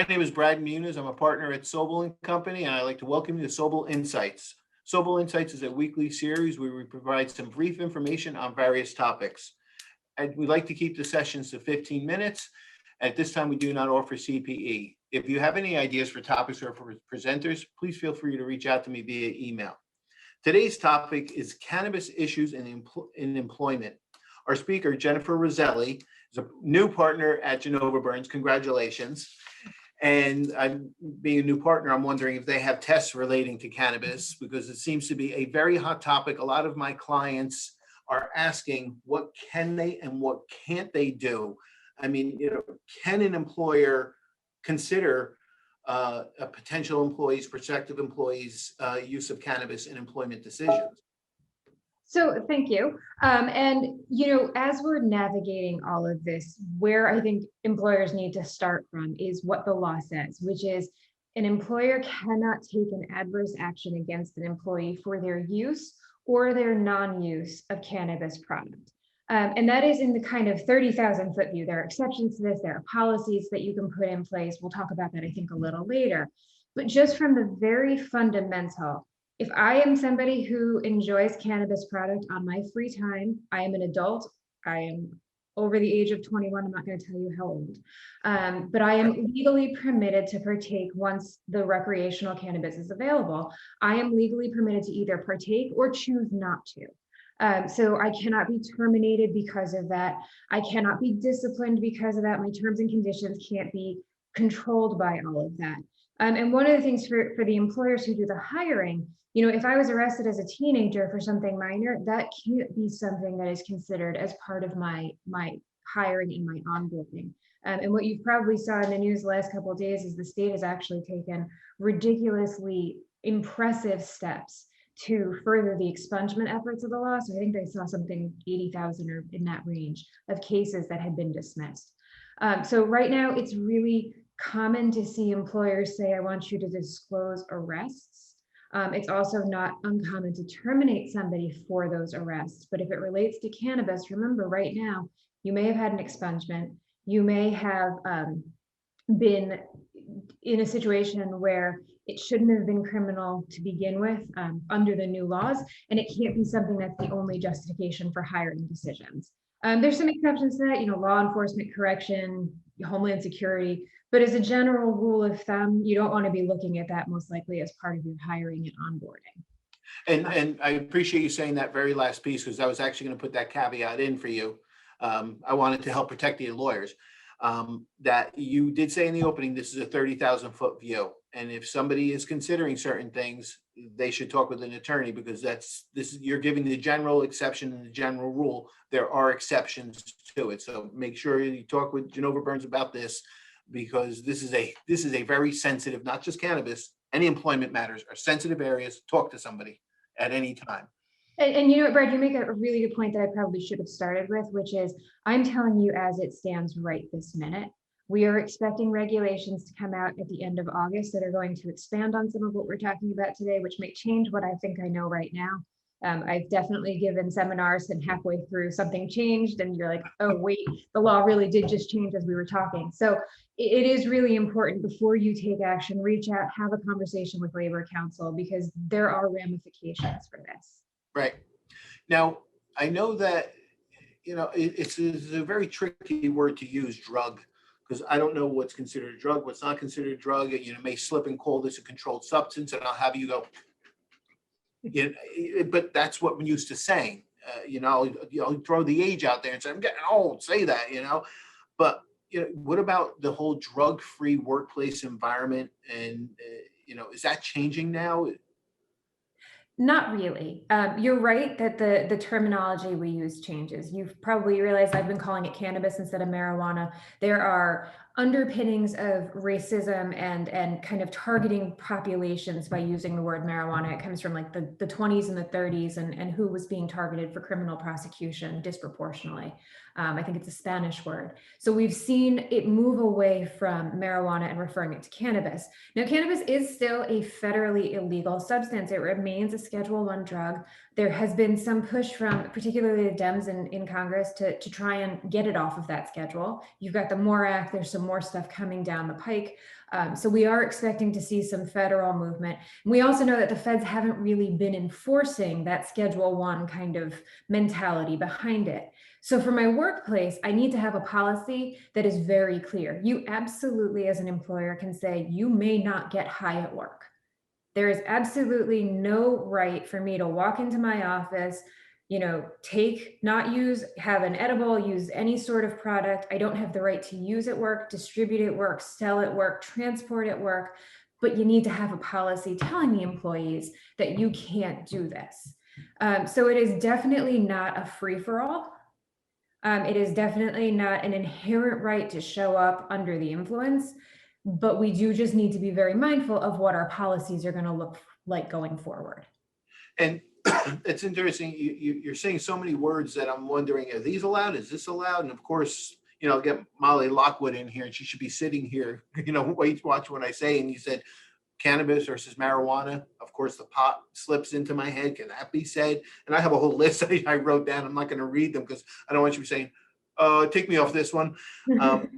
name is Brad Muniz. I'm a partner at Sobel and Company, and I'd like to welcome you to Sobel Insights. Sobel Insights is a weekly series where we provide some brief information on various topics. And we like to keep the sessions to 15 minutes. At this time, we do not offer CPE. If you have any ideas for topics or for presenters, please feel free to reach out to me via email. Today's topic is cannabis issues in employment. Our speaker, Jennifer Roselle, is a new partner at Genova Burns. Congratulations. And I'm being a new partner, I'm wondering if they have tests relating to cannabis, because it seems to be a very hot topic. A lot of my clients are asking, what can they and what can't they do? I mean, can an employer consider a potential employees, prospective employees' use of cannabis in employment decisions? So thank you. And, as we're navigating all of this, where I think employers need to start from is what the law says, which is an employer cannot take an adverse action against an employee for their use or their non-use of cannabis product. And that is in the kind of 30,000 foot view. There are exceptions to this. There are policies that you can put in place. We'll talk about that, I think, a little later. But just from the very fundamental, if I am somebody who enjoys cannabis product on my free time, I am an adult, I am over the age of 21, I'm not going to tell you how old, but I am legally permitted to partake once the recreational cannabis is available. I am legally permitted to either partake or choose not to. So I cannot be terminated because of that. I cannot be disciplined because of that. My terms and conditions can't be controlled by all of that. And one of the things for the employers who do the hiring, if I was arrested as a teenager for something minor, that can't be something that is considered as part of my hiring and my onboarding. And what you probably saw in the news the last couple of days is the state has actually taken ridiculously impressive steps to further the expungement efforts of the law. So I think they saw something 80,000 or in that range of cases that had been dismissed. So right now it's really common to see employers say, I want you to disclose arrests. It's also not uncommon to terminate somebody for those arrests. But if it relates to cannabis, remember right now, you may have had an expungement. You may have been in a situation where it shouldn't have been criminal to begin with under the new laws. And it can't be something that's the only justification for hiring decisions. There's some exceptions to that, law enforcement, correction, Homeland Security. But as a general rule of thumb, you don't want to be looking at that most likely as part of your hiring and onboarding. And I appreciate you saying that very last piece, because I was actually going to put that caveat in for you. I wanted to help protect the lawyers. That you did say in the opening, this is a 30,000 foot view. And if somebody is considering certain things, they should talk with an attorney, because you're giving the general exception and the general rule. There are exceptions to it. So make sure you talk with Genova Burns about this, because this is a very sensitive, not just cannabis, any employment matters are sensitive areas. Talk to somebody at any time. And you know what, Brad, you make a really good point that I probably should have started with, which is I'm telling you as it stands right this minute. We are expecting regulations to come out at the end of August that are going to expand on some of what we're talking about today, which may change what I think I know right now. I've definitely given seminars and halfway through something changed and you're like, oh, wait, the law really did just change as we were talking. So it is really important before you take action, reach out, have a conversation with Labor Counsel, because there are ramifications for this. Right. Now, I know that, it's a very tricky word to use, drug, because I don't know what's considered a drug, what's not considered a drug. May slip and call this a controlled substance, and I'll have you go, but that's what we're used to saying. I'll throw the age out there and say, I'm getting old, say that, but what about the whole drug-free workplace environment? And, is that changing now? Not really. You're right that the terminology we use changes. You've probably realized I've been calling it cannabis instead of marijuana. There are underpinnings of racism and kind of targeting populations by using the word marijuana. It comes from like the 20s and the 30s and who was being targeted for criminal prosecution disproportionately. I think it's a Spanish word. So we've seen it move away from marijuana and referring it to cannabis. Now, cannabis is still a federally illegal substance. It remains a Schedule I drug. There has been some push from particularly the Dems in Congress to try and get it off of that schedule. You've got the MORE Act. There's some more stuff coming down the pike. So we are expecting to see some federal movement. We also know that the feds haven't really been enforcing that Schedule I kind of mentality behind it. So for my workplace, I need to have a policy that is very clear. You absolutely, as an employer, can say you may not get high at work. There is absolutely no right for me to walk into my office, have an edible, use any sort of product. I don't have the right to use at work, distribute at work, sell at work, transport at work. But you need to have a policy telling the employees that you can't do this. So it is definitely not a free-for-all. It is definitely not an inherent right to show up under the influence, but we do just need to be very mindful of what our policies are going to look like going forward. And it's interesting, you're saying so many words that I'm wondering, are these allowed? Is this allowed? And of course, I'll get Molly Lockwood in here and she should be sitting here, watch what I say. And you said cannabis versus marijuana. Of course, the pot slips into my head. Can that be said? And I have a whole list I wrote down. I'm not going to read them because I don't want you to be saying, take me off this one.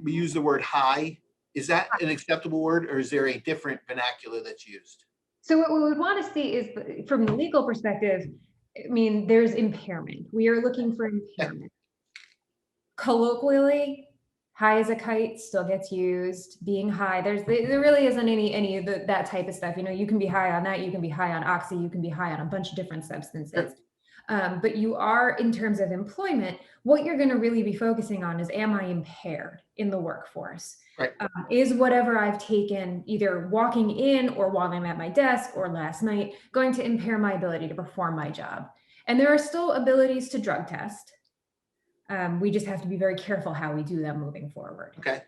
We use the word high. Is that an acceptable word, or is there a different vernacular that's used? So what we would want to see is, from the legal perspective, there's impairment. We are looking for impairment. Colloquially, high as a kite still gets used. Being high, there really isn't any of that type of stuff. You can be high on that. You can be high on oxy. You can be high on a bunch of different substances. But you are, in terms of employment, what you're going to really be focusing on is, am I impaired in the workforce? Right. Is whatever I've taken, either walking in or while I'm at my desk or last night, going to impair my ability to perform my job? And there are still abilities to drug test. We just have to be very careful how we do them moving forward. Okay.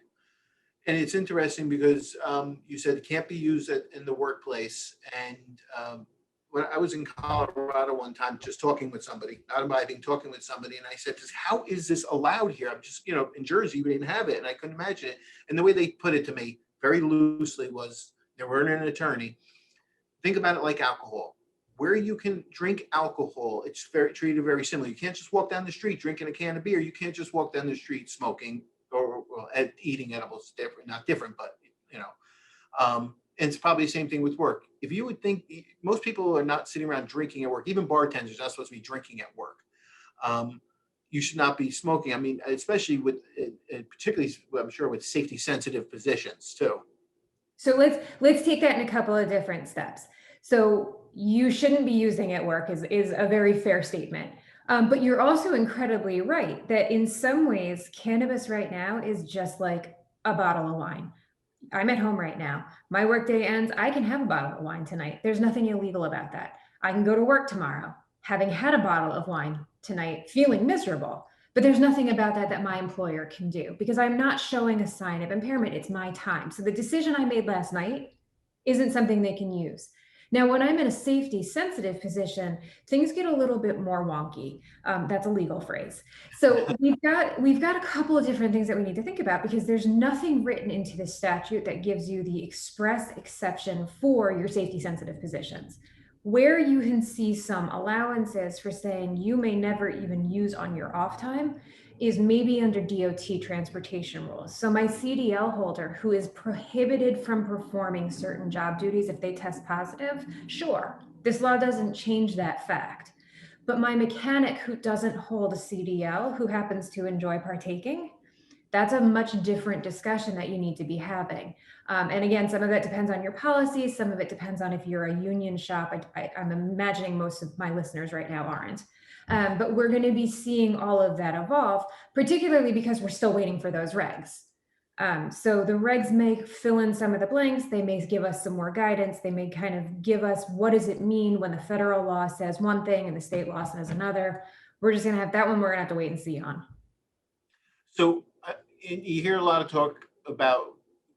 And it's interesting because you said it can't be used in the workplace. And when I was in Colorado one time, just talking with somebody, not imbibing, talking with somebody, and I said, how is this allowed here? I'm just, in Jersey, we didn't have it, and I couldn't imagine it. And the way they put it to me very loosely was, they weren't an attorney. Think about it like alcohol. Where you can drink alcohol, it's treated very similar. You can't just walk down the street drinking a can of beer. You can't just walk down the street smoking or eating edibles. Different, not different, but and it's probably the same thing with work. If you would think, most people are not sitting around drinking at work. Even bartenders are not supposed to be drinking at work. You should not be smoking. Especially with, particularly, I'm sure, with safety sensitive positions too. So let's take that in a couple of different steps. So you shouldn't be using at work is a very fair statement. But you're also incredibly right that in some ways, cannabis right now is just like a bottle of wine. I'm at home right now. My workday ends. I can have a bottle of wine tonight. There's nothing illegal about that. I can go to work tomorrow, having had a bottle of wine tonight, feeling miserable. But there's nothing about that my employer can do because I'm not showing a sign of impairment. It's my time. So the decision I made last night isn't something they can use. Now, when I'm in a safety sensitive position, things get a little bit more wonky. That's a legal phrase. So we've got a couple of different things that we need to think about because there's nothing written into the statute that gives you the express exception for your safety sensitive positions. Where you can see some allowances for saying you may never even use on your off time is maybe under DOT transportation rules. So my CDL holder who is prohibited from performing certain job duties if they test positive, sure, this law doesn't change that fact. But my mechanic who doesn't hold a CDL, who happens to enjoy partaking, that's a much different discussion that you need to be having. And again, some of it depends on your policies. Some of it depends on if you're a union shop. I'm imagining most of my listeners right now aren't. But we're going to be seeing all of that evolve, particularly because we're still waiting for those regs. So the regs may fill in some of the blanks. They may give us some more guidance. They may kind of give us what does it mean when the federal law says one thing and the state law says another. We're just going to have that one we're going to have to wait and see on. So you hear a lot of talk about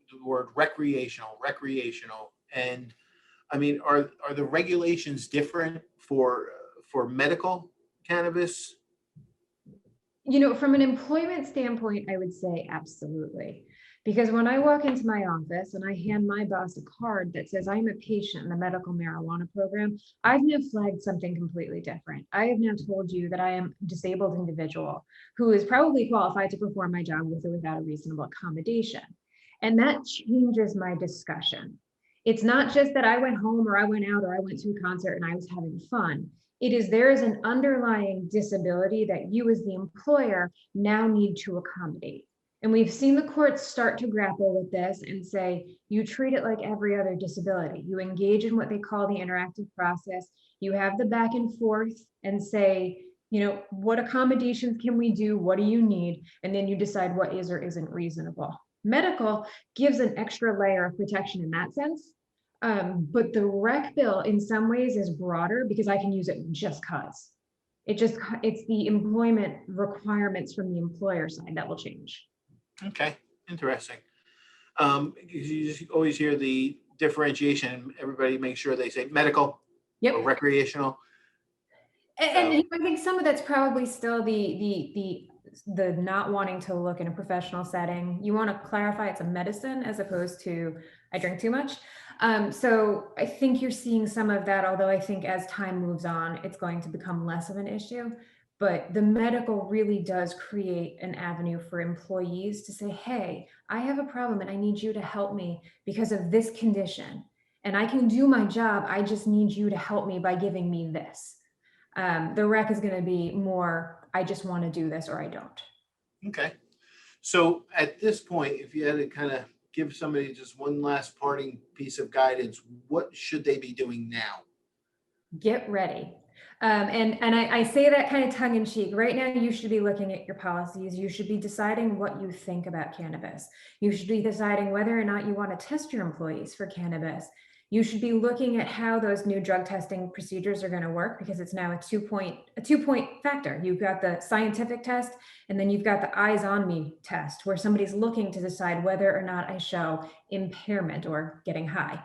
the word recreational, and are the regulations different for medical cannabis? From an employment standpoint, I would say absolutely. Because when I walk into my office and I hand my boss a card that says I'm a patient in the medical marijuana program, I've now flagged something completely different. I have now told you that I am a disabled individual who is probably qualified to perform my job with or without a reasonable accommodation. And that changes my discussion. It's not just that I went home or I went out or I went to a concert and I was having fun. It is there is an underlying disability that you as the employer now need to accommodate. And we've seen the courts start to grapple with this and say, you treat it like every other disability. You engage in what they call the interactive process. You have the back and forth and say, you know, what accommodations can we do? What do you need? And then you decide what is or isn't reasonable. Medical gives an extra layer of protection in that sense. But the rec bill in some ways is broader because I can use it just cause. It's the employment requirements from the employer side that will change. Okay, interesting. Because you just always hear the differentiation. Everybody makes sure they say medical or recreational. And I think some of that's probably still the not wanting to look in a professional setting. You want to clarify it's a medicine as opposed to I drink too much. So I think you're seeing some of that, although I think as time moves on, it's going to become less of an issue. But the medical really does create an avenue for employees to say, hey, I have a problem and I need you to help me because of this condition. And I can do my job. I just need you to help me by giving me this. The rec is going to be more, I just want to do this or I don't. Okay. So at this point, if you had to kind of give somebody just one last parting piece of guidance, what should they be doing now? Get ready. And I say that kind of tongue in cheek. Right now, you should be looking at your policies. You should be deciding what you think about cannabis. You should be deciding whether or not you want to test your employees for cannabis. You should be looking at how those new drug testing procedures are going to work because it's now a two-point factor. You've got the scientific test, and then you've got the eyes on me test, where somebody's looking to decide whether or not I show impairment or getting high.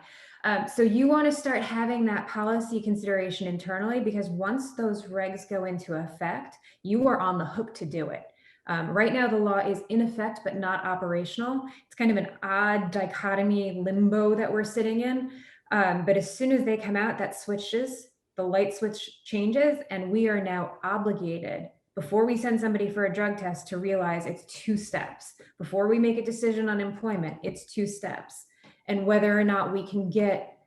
So you want to start having that policy consideration internally because once those regs go into effect, you are on the hook to do it. Right now, the law is in effect, but not operational. It's kind of an odd dichotomy limbo that we're sitting in. But as soon as they come out, that switches, the light switch changes, and we are now obligated before we send somebody for a drug test to realize it's 2 steps. Before we make a decision on employment, it's 2 steps. And whether or not we can get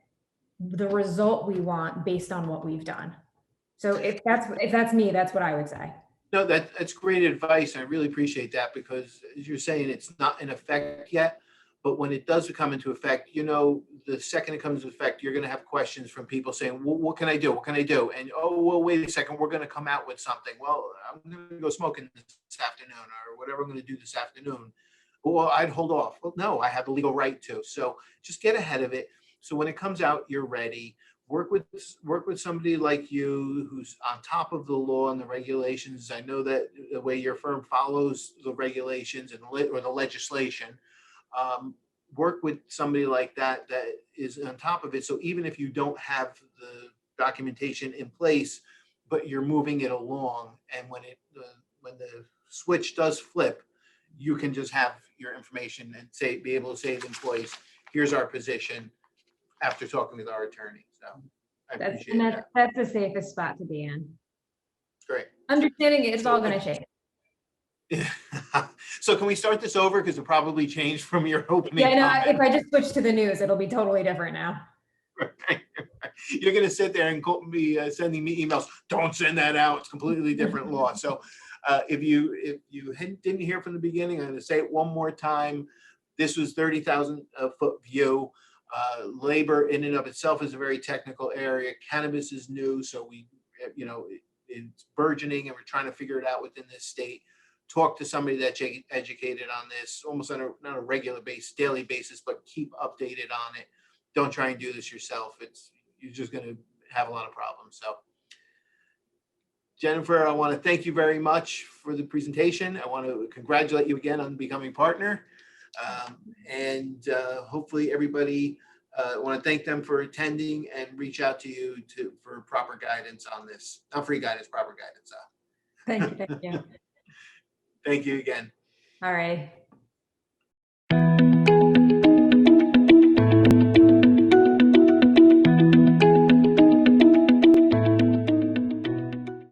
the result we want based on what we've done. So if that's me, that's what I would say. No, that's great advice. I really appreciate that because as you're saying, it's not in effect yet, but when it does come into effect, you know, the second it comes into effect, you're going to have questions from people saying, well, what can I do? What can I do? And, oh, well, wait a second, we're going to come out with something. Well, I'm going to go smoking this afternoon or whatever I'm going to do this afternoon. Well, I'd hold off. Well, no, I have the legal right to. So just get ahead of it. So when it comes out, you're ready. Work with somebody like you who's on top of the law and the regulations. I know that the way your firm follows the regulations and or the legislation. Work with somebody like that that is on top of it. So even if you don't have the documentation in place, but you're moving it along, and when the switch does flip, you can just have your information and be able to say to employees, here's our position after talking with our attorney. So I appreciate that. That's the safest spot to be in. Great. Understanding it's all going to change. So can we start this over? Because it probably changed from your opening. Yeah, no, if I just switch to the news, it'll be totally different now. You're going to sit there and be sending me emails. Don't send that out. It's completely different law. So if you didn't hear from the beginning, I'm going to say it one more time. This was 30,000 foot view. Labor in and of itself is a very technical area. Cannabis is new, so it's burgeoning, and we're trying to figure it out within this state. Talk to somebody that's educated on this, almost on not a regular basis, daily basis, but keep updated on it. Don't try and do this yourself. You're just going to have a lot of problems. So, Jennifer, I want to thank you very much for the presentation. I want to congratulate you again on becoming partner. And hopefully everybody, I want to thank them for attending and reach out to you for proper guidance on this. Not free guidance, proper guidance. Thank you. Thank you again. All right.